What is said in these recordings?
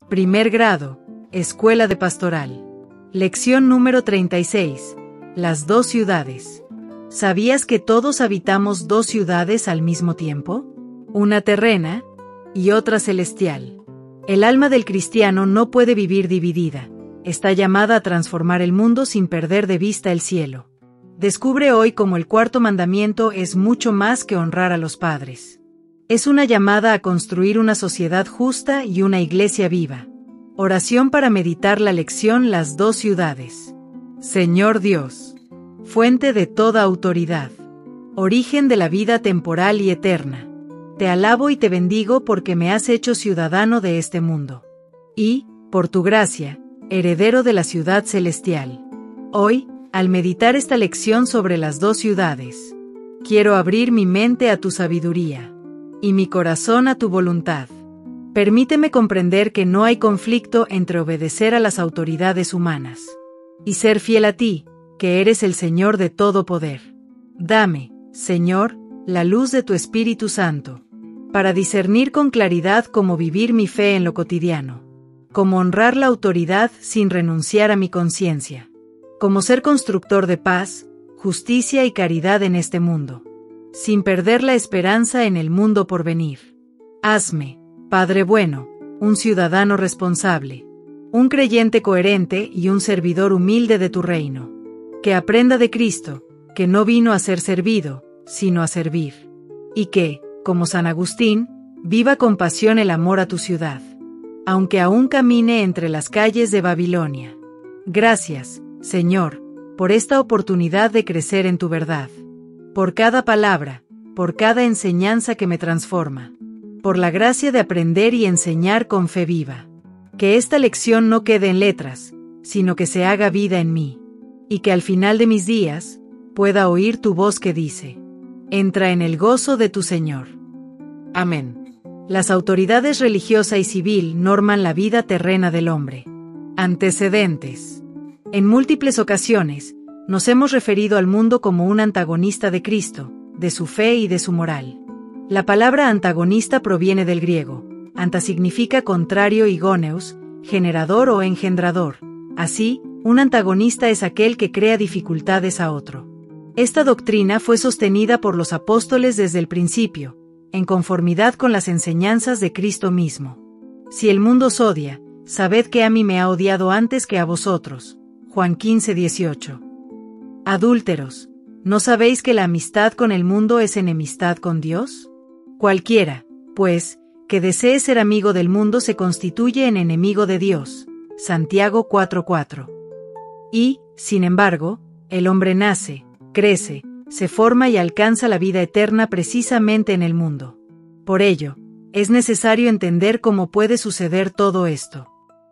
Primer grado, Escuela de Pastoral. Lección número 36. Las dos ciudades. ¿Sabías que todos habitamos dos ciudades al mismo tiempo? Una terrena y otra celestial. El alma del cristiano no puede vivir dividida. Está llamada a transformar el mundo sin perder de vista el cielo. Descubre hoy cómo el cuarto mandamiento es mucho más que honrar a los padres. Es una llamada a construir una sociedad justa y una iglesia viva. Oración para meditar la lección Las dos ciudades. Señor Dios, fuente de toda autoridad, origen de la vida temporal y eterna, te alabo y te bendigo porque me has hecho ciudadano de este mundo. Y, por tu gracia, heredero de la ciudad celestial. Hoy, al meditar esta lección sobre las dos ciudades, quiero abrir mi mente a tu sabiduría y mi corazón a tu voluntad. Permíteme comprender que no hay conflicto entre obedecer a las autoridades humanas y ser fiel a ti, que eres el Señor de todo poder. Dame, Señor, la luz de tu Espíritu Santo, para discernir con claridad cómo vivir mi fe en lo cotidiano, cómo honrar la autoridad sin renunciar a mi conciencia, cómo ser constructor de paz, justicia y caridad en este mundo, sin perder la esperanza en el mundo por venir. Hazme, Padre bueno, un ciudadano responsable, un creyente coherente y un servidor humilde de tu reino, que aprenda de Cristo, que no vino a ser servido, sino a servir, y que, como San Agustín, viva con pasión el amor a tu ciudad, aunque aún camine entre las calles de Babilonia. Gracias, Señor, por esta oportunidad de crecer en tu verdad, por cada palabra, por cada enseñanza que me transforma, por la gracia de aprender y enseñar con fe viva. Que esta lección no quede en letras, sino que se haga vida en mí, y que al final de mis días, pueda oír tu voz que dice: entra en el gozo de tu Señor. Amén. Las autoridades religiosa y civil norman la vida terrena del hombre. Antecedentes. En múltiples ocasiones, nos hemos referido al mundo como un antagonista de Cristo, de su fe y de su moral. La palabra antagonista proviene del griego. Anta significa contrario y goneus, generador o engendrador. Así, un antagonista es aquel que crea dificultades a otro. Esta doctrina fue sostenida por los apóstoles desde el principio, en conformidad con las enseñanzas de Cristo mismo. Si el mundo os odia, sabed que a mí me ha odiado antes que a vosotros. Juan 15:18. Adúlteros, ¿no sabéis que la amistad con el mundo es enemistad con Dios? Cualquiera, pues, que desee ser amigo del mundo se constituye en enemigo de Dios. Santiago 4:4. Y, sin embargo, el hombre nace, crece, se forma y alcanza la vida eterna precisamente en el mundo. Por ello, es necesario entender cómo puede suceder todo esto.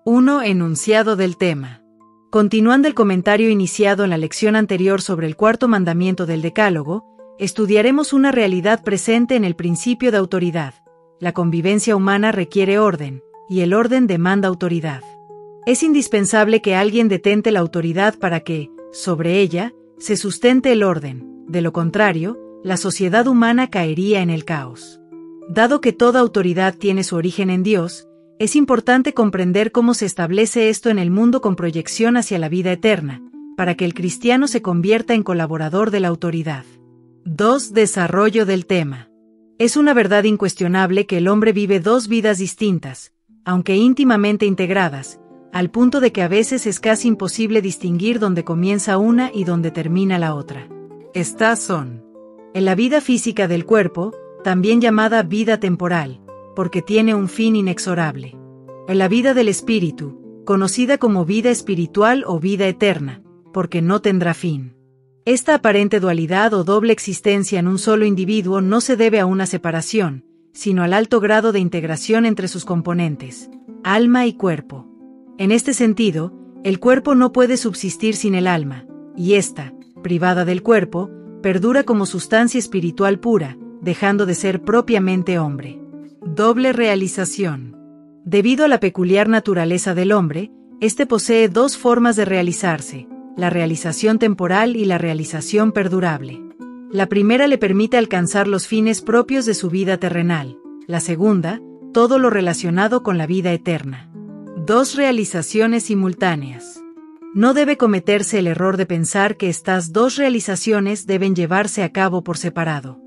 1. Enunciado del tema. Continuando el comentario iniciado en la lección anterior sobre el cuarto mandamiento del Decálogo, estudiaremos una realidad presente en el principio de autoridad. La convivencia humana requiere orden, y el orden demanda autoridad. Es indispensable que alguien detente la autoridad para que, sobre ella, se sustente el orden. De lo contrario, la sociedad humana caería en el caos. Dado que toda autoridad tiene su origen en Dios, es importante comprender cómo se establece esto en el mundo con proyección hacia la vida eterna, para que el cristiano se convierta en colaborador de la autoridad. 2. Desarrollo del tema. Es una verdad incuestionable que el hombre vive dos vidas distintas, aunque íntimamente integradas, al punto de que a veces es casi imposible distinguir dónde comienza una y dónde termina la otra. Estas son: en la vida física del cuerpo, también llamada vida temporal, porque tiene un fin inexorable. En la vida del espíritu, conocida como vida espiritual o vida eterna, porque no tendrá fin. Esta aparente dualidad o doble existencia en un solo individuo no se debe a una separación, sino al alto grado de integración entre sus componentes, alma y cuerpo. En este sentido, el cuerpo no puede subsistir sin el alma, y ésta, privada del cuerpo, perdura como sustancia espiritual pura, dejando de ser propiamente hombre. Doble realización. Debido a la peculiar naturaleza del hombre, este posee dos formas de realizarse: la realización temporal y la realización perdurable. La primera le permite alcanzar los fines propios de su vida terrenal, la segunda, todo lo relacionado con la vida eterna. Dos realizaciones simultáneas. No debe cometerse el error de pensar que estas dos realizaciones deben llevarse a cabo por separado.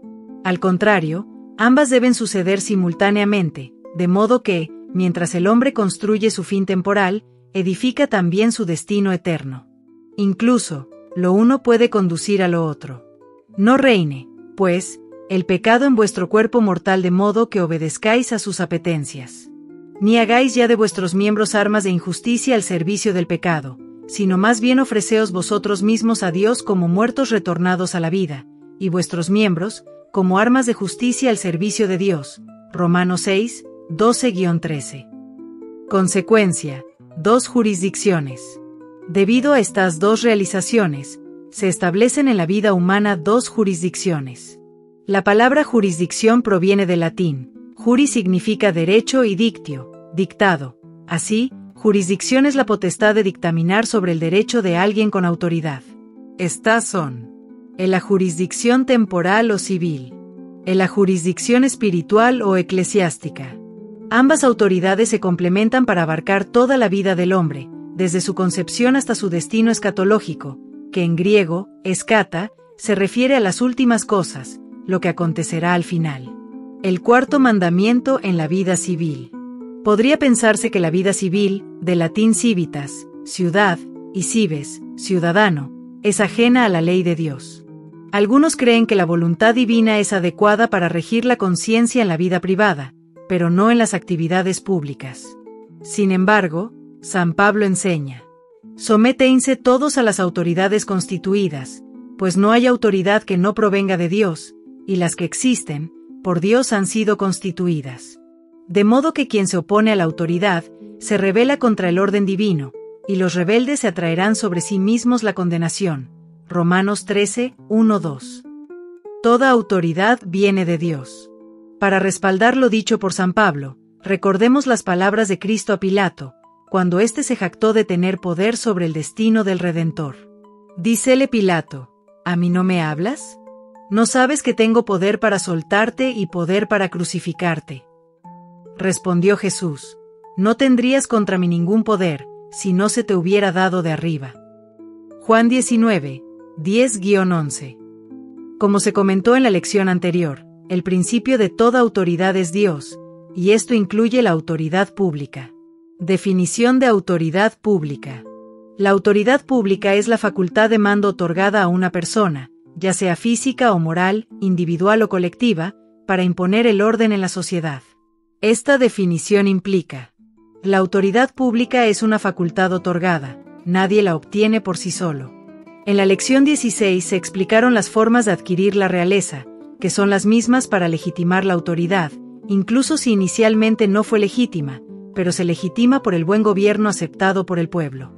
Al contrario, ambas deben suceder simultáneamente, de modo que, mientras el hombre construye su fin temporal, edifica también su destino eterno. Incluso, lo uno puede conducir a lo otro. No reine, pues, el pecado en vuestro cuerpo mortal de modo que obedezcáis a sus apetencias. Ni hagáis ya de vuestros miembros armas de injusticia al servicio del pecado, sino más bien ofreceos vosotros mismos a Dios como muertos retornados a la vida, y vuestros miembros, como armas de justicia al servicio de Dios. Romanos 6, 12-13. Consecuencia: dos jurisdicciones. Debido a estas dos realizaciones, se establecen en la vida humana dos jurisdicciones. La palabra jurisdicción proviene del latín. Juris significa derecho y dictio, dictado. Así, jurisdicción es la potestad de dictaminar sobre el derecho de alguien con autoridad. Estas son: en la jurisdicción temporal o civil, en la jurisdicción espiritual o eclesiástica. Ambas autoridades se complementan para abarcar toda la vida del hombre, desde su concepción hasta su destino escatológico, que en griego, escata, se refiere a las últimas cosas, lo que acontecerá al final. El cuarto mandamiento en la vida civil. Podría pensarse que la vida civil, del latín civitas, ciudad, y cives, ciudadano, es ajena a la ley de Dios. Algunos creen que la voluntad divina es adecuada para regir la conciencia en la vida privada, pero no en las actividades públicas. Sin embargo, San Pablo enseña: sométense todos a las autoridades constituidas, pues no hay autoridad que no provenga de Dios, y las que existen, por Dios han sido constituidas. De modo que quien se opone a la autoridad, se rebela contra el orden divino, y los rebeldes se atraerán sobre sí mismos la condenación. Romanos 13, 1-2. Toda autoridad viene de Dios. Para respaldar lo dicho por San Pablo, recordemos las palabras de Cristo a Pilato, cuando éste se jactó de tener poder sobre el destino del Redentor. Dícele Pilato: ¿a mí no me hablas? ¿No sabes que tengo poder para soltarte y poder para crucificarte? Respondió Jesús: no tendrías contra mí ningún poder, si no se te hubiera dado de arriba. Juan 19, 10-11. Como se comentó en la lección anterior, el principio de toda autoridad es Dios, y esto incluye la autoridad pública. Definición de autoridad pública. La autoridad pública es la facultad de mando otorgada a una persona, ya sea física o moral, individual o colectiva, para imponer el orden en la sociedad. Esta definición implica: la autoridad pública es una facultad otorgada, nadie la obtiene por sí solo. En la lección 16 se explicaron las formas de adquirir la realeza, que son las mismas para legitimar la autoridad, incluso si inicialmente no fue legítima, pero se legitima por el buen gobierno aceptado por el pueblo.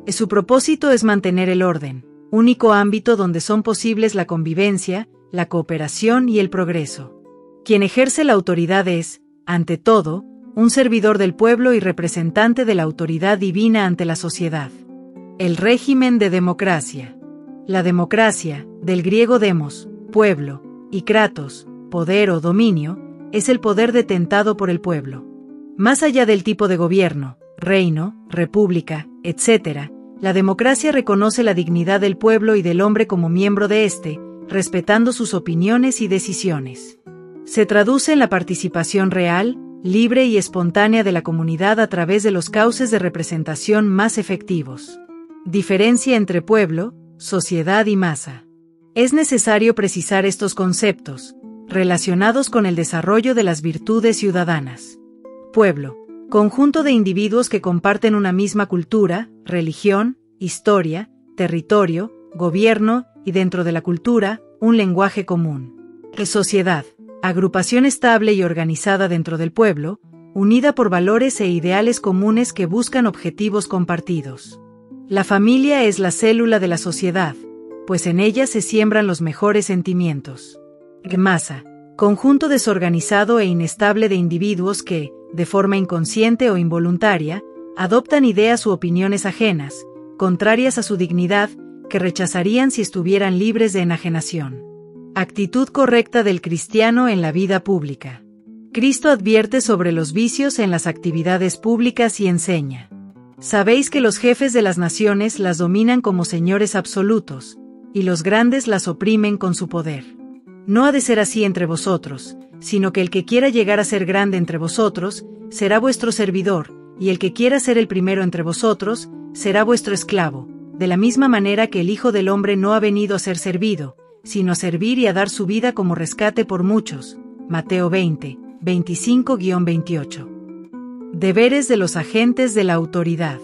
Su propósito es mantener el orden, único ámbito donde son posibles la convivencia, la cooperación y el progreso. Quien ejerce la autoridad es, ante todo, un servidor del pueblo y representante de la autoridad divina ante la sociedad. El régimen de democracia. La democracia, del griego demos, pueblo, y kratos, poder o dominio, es el poder detentado por el pueblo. Más allá del tipo de gobierno, reino, república, etc., la democracia reconoce la dignidad del pueblo y del hombre como miembro de éste, respetando sus opiniones y decisiones. Se traduce en la participación real, libre y espontánea de la comunidad a través de los cauces de representación más efectivos. Diferencia entre pueblo, sociedad y masa. Es necesario precisar estos conceptos, relacionados con el desarrollo de las virtudes ciudadanas. Pueblo: conjunto de individuos que comparten una misma cultura, religión, historia, territorio, gobierno y, dentro de la cultura, un lenguaje común. Sociedad: agrupación estable y organizada dentro del pueblo, unida por valores e ideales comunes que buscan objetivos compartidos. La familia es la célula de la sociedad, pues en ella se siembran los mejores sentimientos. Masa: conjunto desorganizado e inestable de individuos que, de forma inconsciente o involuntaria, adoptan ideas u opiniones ajenas, contrarias a su dignidad, que rechazarían si estuvieran libres de enajenación. Actitud correcta del cristiano en la vida pública. Cristo advierte sobre los vicios en las actividades públicas y enseña: Sabéis que los jefes de las naciones las dominan como señores absolutos, y los grandes las oprimen con su poder. No ha de ser así entre vosotros, sino que el que quiera llegar a ser grande entre vosotros, será vuestro servidor, y el que quiera ser el primero entre vosotros, será vuestro esclavo, de la misma manera que el Hijo del Hombre no ha venido a ser servido, sino a servir y a dar su vida como rescate por muchos. Mateo 20, 25-28. Deberes de los agentes de la autoridad.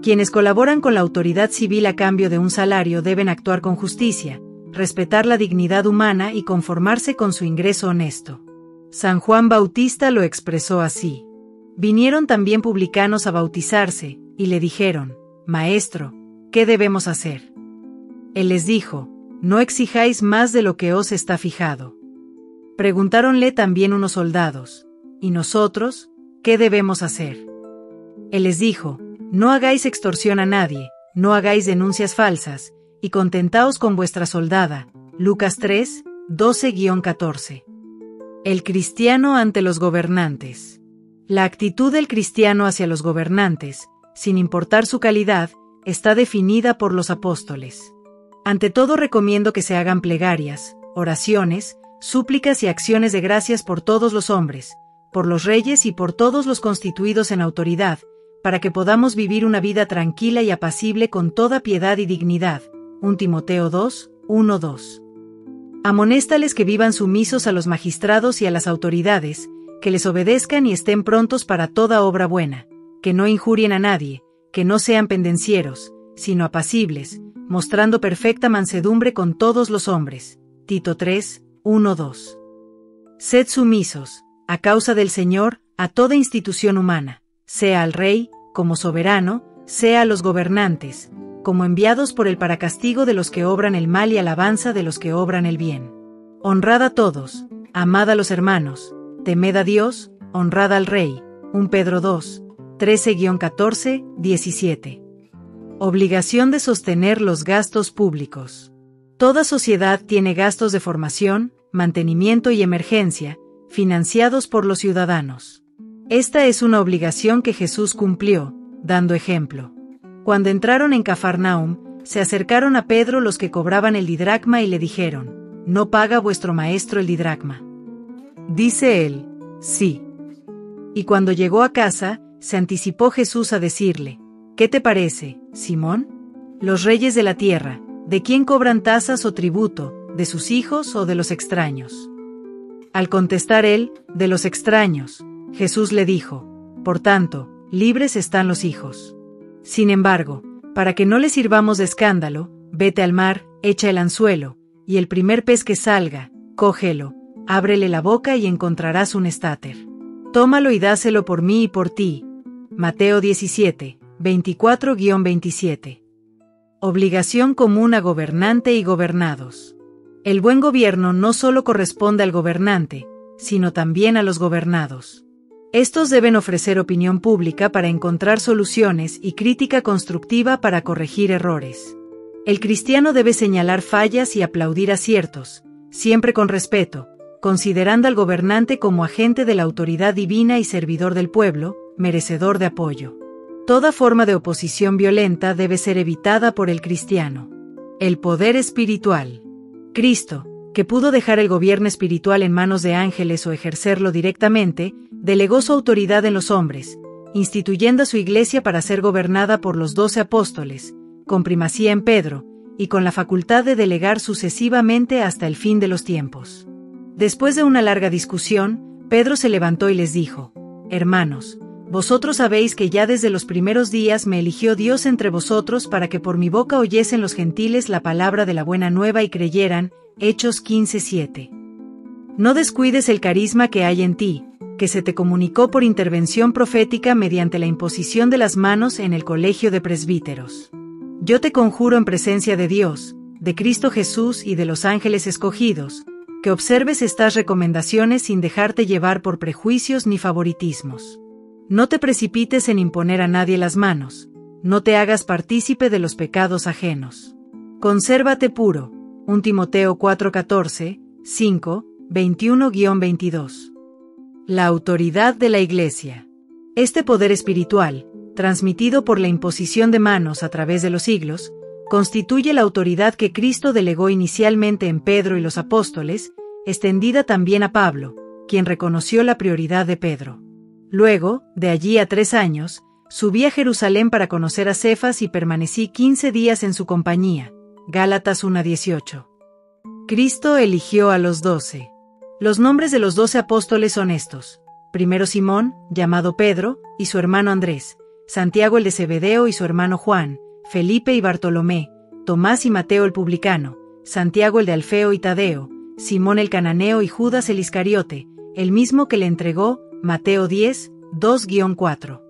Quienes colaboran con la autoridad civil a cambio de un salario deben actuar con justicia, respetar la dignidad humana y conformarse con su ingreso honesto. San Juan Bautista lo expresó así. Vinieron también publicanos a bautizarse, y le dijeron: Maestro, ¿qué debemos hacer? Él les dijo: No exijáis más de lo que os está fijado. Preguntáronle también unos soldados: ¿Y nosotros, qué debemos hacer? Él les dijo: No hagáis extorsión a nadie, no hagáis denuncias falsas, y contentaos con vuestra soldada. Lucas 3, 12-14. El cristiano ante los gobernantes. La actitud del cristiano hacia los gobernantes, sin importar su calidad, está definida por los apóstoles. Ante todo recomiendo que se hagan plegarias, oraciones, súplicas y acciones de gracias por todos los hombres, por los reyes y por todos los constituidos en autoridad, para que podamos vivir una vida tranquila y apacible con toda piedad y dignidad. 1 Timoteo 2, 1-2. Amonéstales que vivan sumisos a los magistrados y a las autoridades, que les obedezcan y estén prontos para toda obra buena, que no injurien a nadie, que no sean pendencieros, sino apacibles, mostrando perfecta mansedumbre con todos los hombres. Tito 3, 1-2. Sed sumisos, a causa del Señor, a toda institución humana, sea al rey, como soberano, sea a los gobernantes, como enviados por él para castigo de los que obran el mal y alabanza de los que obran el bien. Honrad a todos, amad a los hermanos, temed a Dios, honrad al rey. 1 Pedro 2, 13-14, 17. Obligación de sostener los gastos públicos. Toda sociedad tiene gastos de formación, mantenimiento y emergencia, financiados por los ciudadanos. Esta es una obligación que Jesús cumplió, dando ejemplo. Cuando entraron en Cafarnaum, se acercaron a Pedro los que cobraban el didracma y le dijeron: ¿No paga vuestro maestro el didracma? Dice él: sí. Y cuando llegó a casa, se anticipó Jesús a decirle: ¿Qué te parece, Simón? Los reyes de la tierra, ¿de quién cobran tasas o tributo, de sus hijos o de los extraños? Al contestar él: de los extraños, Jesús le dijo: Por tanto, libres están los hijos. Sin embargo, para que no le sirvamos de escándalo, vete al mar, echa el anzuelo, y el primer pez que salga, cógelo, ábrele la boca y encontrarás un estáter. Tómalo y dáselo por mí y por ti. Mateo 17, 24-27. Obligación común a gobernante y gobernados. El buen gobierno no solo corresponde al gobernante, sino también a los gobernados. Estos deben ofrecer opinión pública para encontrar soluciones y crítica constructiva para corregir errores. El cristiano debe señalar fallas y aplaudir aciertos, siempre con respeto, considerando al gobernante como agente de la autoridad divina y servidor del pueblo, merecedor de apoyo. Toda forma de oposición violenta debe ser evitada por el cristiano. El poder espiritual. Cristo, que pudo dejar el gobierno espiritual en manos de ángeles o ejercerlo directamente, delegó su autoridad en los hombres, instituyendo a su iglesia para ser gobernada por los 12 apóstoles, con primacía en Pedro, y con la facultad de delegar sucesivamente hasta el fin de los tiempos. Después de una larga discusión, Pedro se levantó y les dijo: Hermanos, vosotros sabéis que ya desde los primeros días me eligió Dios entre vosotros para que por mi boca oyesen los gentiles la palabra de la buena nueva y creyeran. Hechos 15:7. No descuides el carisma que hay en ti, que se te comunicó por intervención profética mediante la imposición de las manos en el colegio de presbíteros. Yo te conjuro en presencia de Dios, de Cristo Jesús y de los ángeles escogidos, que observes estas recomendaciones sin dejarte llevar por prejuicios ni favoritismos. No te precipites en imponer a nadie las manos, no te hagas partícipe de los pecados ajenos. Consérvate puro. 1 Timoteo 4:14, 5, 21-22. La autoridad de la Iglesia. Este poder espiritual, transmitido por la imposición de manos a través de los siglos, constituye la autoridad que Cristo delegó inicialmente en Pedro y los apóstoles, extendida también a Pablo, quien reconoció la prioridad de Pedro. Luego, de allí a 3 años, subí a Jerusalén para conocer a Cefas y permanecí 15 días en su compañía. Gálatas 1:18. Cristo eligió a los 12. Los nombres de los 12 apóstoles son estos: primero Simón, llamado Pedro, y su hermano Andrés, Santiago el de Zebedeo y su hermano Juan, Felipe y Bartolomé, Tomás y Mateo el publicano, Santiago el de Alfeo y Tadeo, Simón el cananeo y Judas el Iscariote, el mismo que le entregó. Mateo 10, 2-4.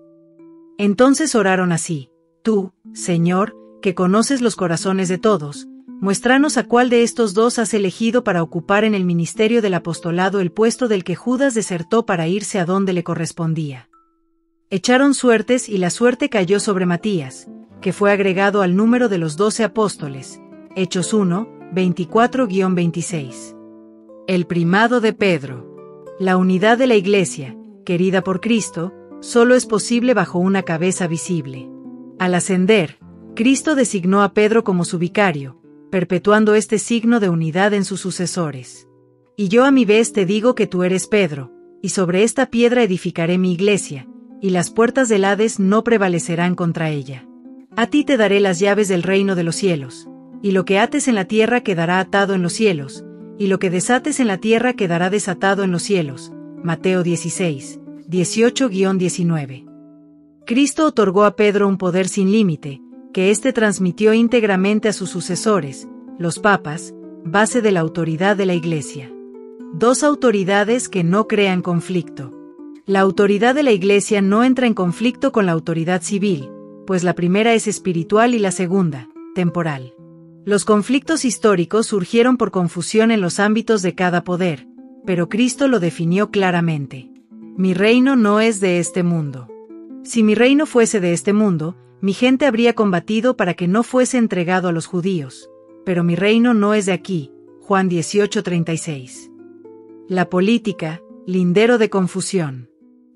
Entonces oraron así: Tú, Señor, que conoces los corazones de todos, muéstranos a cuál de estos 2 has elegido para ocupar en el ministerio del apostolado el puesto del que Judas desertó para irse a donde le correspondía. Echaron suertes y la suerte cayó sobre Matías, que fue agregado al número de los 12 apóstoles. Hechos 1, 24-26. El primado de Pedro. La unidad de la Iglesia, querida por Cristo, solo es posible bajo una cabeza visible. Al ascender, Cristo designó a Pedro como su vicario, perpetuando este signo de unidad en sus sucesores. Y yo a mi vez te digo que tú eres Pedro, y sobre esta piedra edificaré mi iglesia, y las puertas del Hades no prevalecerán contra ella. A ti te daré las llaves del reino de los cielos, y lo que ates en la tierra quedará atado en los cielos, y lo que desates en la tierra quedará desatado en los cielos. Mateo 16, 18-19. Cristo otorgó a Pedro un poder sin límite, que éste transmitió íntegramente a sus sucesores, los papas, base de la autoridad de la Iglesia. 2 autoridades que no crean conflicto. La autoridad de la Iglesia no entra en conflicto con la autoridad civil, pues la primera es espiritual y la segunda, temporal. Los conflictos históricos surgieron por confusión en los ámbitos de cada poder, pero Cristo lo definió claramente. Mi reino no es de este mundo. Si mi reino fuese de este mundo, mi gente habría combatido para que no fuese entregado a los judíos, pero mi reino no es de aquí. Juan 18:36. La política, lindero de confusión.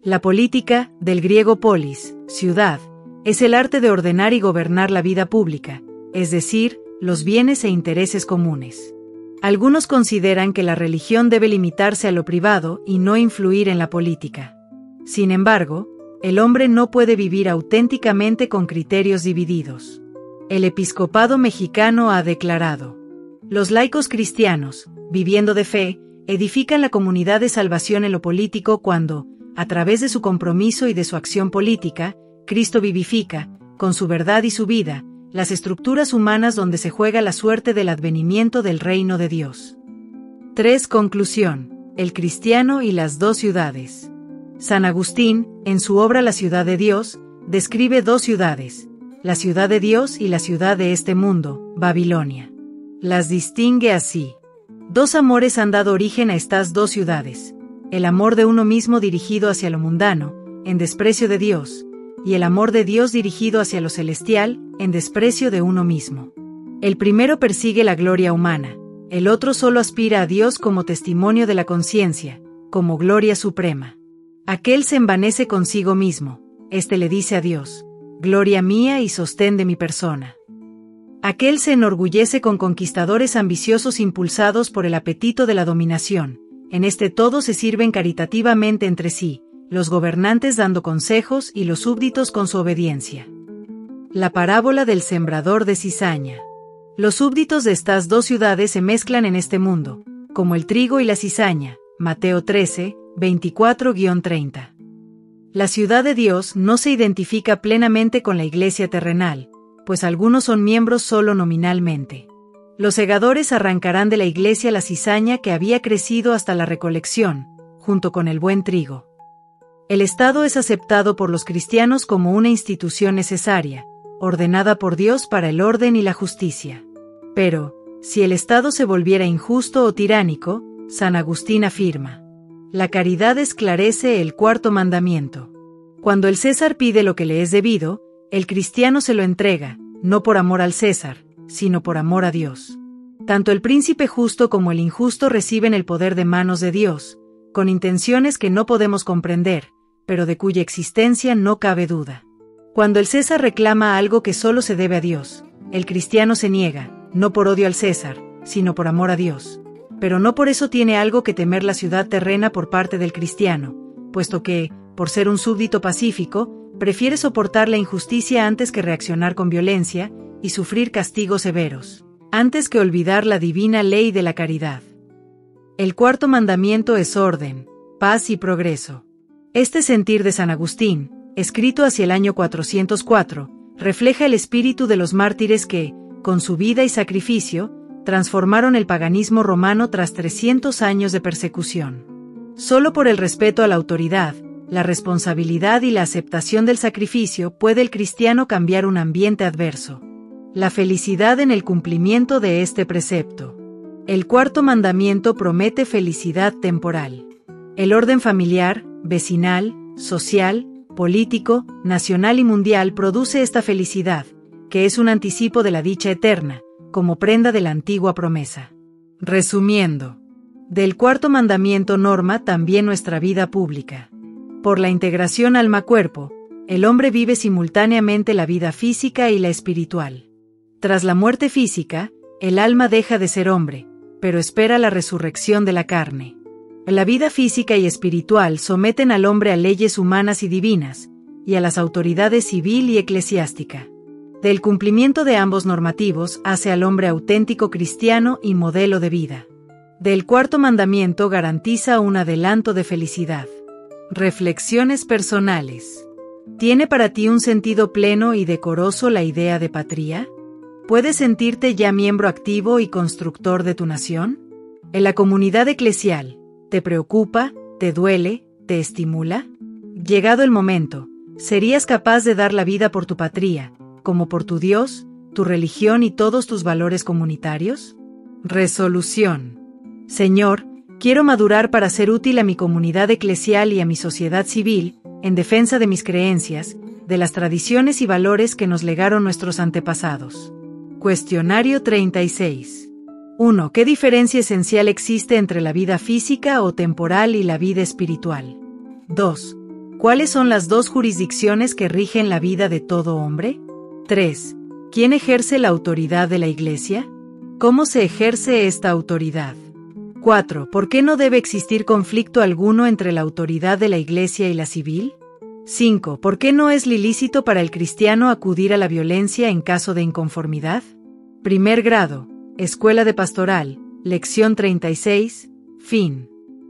La política, del griego polis, ciudad, es el arte de ordenar y gobernar la vida pública, es decir, los bienes e intereses comunes. Algunos consideran que la religión debe limitarse a lo privado y no influir en la política. Sin embargo, el hombre no puede vivir auténticamente con criterios divididos. El episcopado mexicano ha declarado: los laicos cristianos, viviendo de fe, edifican la comunidad de salvación en lo político cuando, a través de su compromiso y de su acción política, Cristo vivifica, con su verdad y su vida, las estructuras humanas donde se juega la suerte del advenimiento del reino de Dios. 3. Conclusión: el cristiano y las 2 ciudades. San Agustín, en su obra La ciudad de Dios, describe 2 ciudades, la ciudad de Dios y la ciudad de este mundo, Babilonia. Las distingue así: 2 amores han dado origen a estas 2 ciudades, el amor de uno mismo dirigido hacia lo mundano, en desprecio de Dios, y el amor de Dios dirigido hacia lo celestial, en desprecio de uno mismo. El primero persigue la gloria humana, el otro solo aspira a Dios como testimonio de la conciencia, como gloria suprema. Aquel se envanece consigo mismo, este le dice a Dios: gloria mía y sostén de mi persona. Aquel se enorgullece con conquistadores ambiciosos impulsados por el apetito de la dominación, en este todos se sirven caritativamente entre sí, los gobernantes dando consejos y los súbditos con su obediencia. La parábola del sembrador de cizaña. Los súbditos de estas 2 ciudades se mezclan en este mundo, como el trigo y la cizaña. Mateo 13, 24-30. La ciudad de Dios no se identifica plenamente con la iglesia terrenal, pues algunos son miembros solo nominalmente. Los segadores arrancarán de la iglesia la cizaña que había crecido hasta la recolección, junto con el buen trigo. El Estado es aceptado por los cristianos como una institución necesaria, ordenada por Dios para el orden y la justicia. Pero, si el Estado se volviera injusto o tiránico, San Agustín afirma: la caridad esclarece el 4º mandamiento. Cuando el César pide lo que le es debido, el cristiano se lo entrega, no por amor al César, sino por amor a Dios. Tanto el príncipe justo como el injusto reciben el poder de manos de Dios, con intenciones que no podemos comprender, pero de cuya existencia no cabe duda. Cuando el César reclama algo que solo se debe a Dios, el cristiano se niega, no por odio al César, sino por amor a Dios. Pero no por eso tiene algo que temer la ciudad terrena por parte del cristiano, puesto que, por ser un súbdito pacífico, prefiere soportar la injusticia antes que reaccionar con violencia y sufrir castigos severos, antes que olvidar la divina ley de la caridad. El cuarto mandamiento es orden, paz y progreso. Este sentir de San Agustín, escrito hacia el año 404, refleja el espíritu de los mártires que, con su vida y sacrificio, transformaron el paganismo romano tras 300 años de persecución. Solo por el respeto a la autoridad, la responsabilidad y la aceptación del sacrificio puede el cristiano cambiar un ambiente adverso. La felicidad en el cumplimiento de este precepto. El cuarto mandamiento promete felicidad temporal. El orden familiar, vecinal, social, político, nacional y mundial produce esta felicidad, que es un anticipo de la dicha eterna, como prenda de la antigua promesa. Resumiendo, del cuarto mandamiento norma también nuestra vida pública. Por la integración alma-cuerpo, el hombre vive simultáneamente la vida física y la espiritual. Tras la muerte física, el alma deja de ser hombre, pero espera la resurrección de la carne. La vida física y espiritual someten al hombre a leyes humanas y divinas, y a las autoridades civil y eclesiástica. Del cumplimiento de ambos normativos hace al hombre auténtico cristiano y modelo de vida. Del cuarto mandamiento garantiza un adelanto de felicidad. Reflexiones personales. ¿Tiene para ti un sentido pleno y decoroso la idea de patria? ¿Puedes sentirte ya miembro activo y constructor de tu nación? En la comunidad eclesial, ¿te preocupa, te duele, te estimula? Llegado el momento, ¿serías capaz de dar la vida por tu patria, como por tu Dios, tu religión y todos tus valores comunitarios? Resolución. Señor, quiero madurar para ser útil a mi comunidad eclesial y a mi sociedad civil, en defensa de mis creencias, de las tradiciones y valores que nos legaron nuestros antepasados. Cuestionario 36. 1. ¿Qué diferencia esencial existe entre la vida física o temporal y la vida espiritual? 2. ¿Cuáles son las dos jurisdicciones que rigen la vida de todo hombre? 3. ¿Quién ejerce la autoridad de la Iglesia? ¿Cómo se ejerce esta autoridad? 4. ¿Por qué no debe existir conflicto alguno entre la autoridad de la Iglesia y la civil? 5. ¿Por qué no es ilícito para el cristiano acudir a la violencia en caso de inconformidad? Primer grado, Escuela de Pastoral, Lección 36, fin.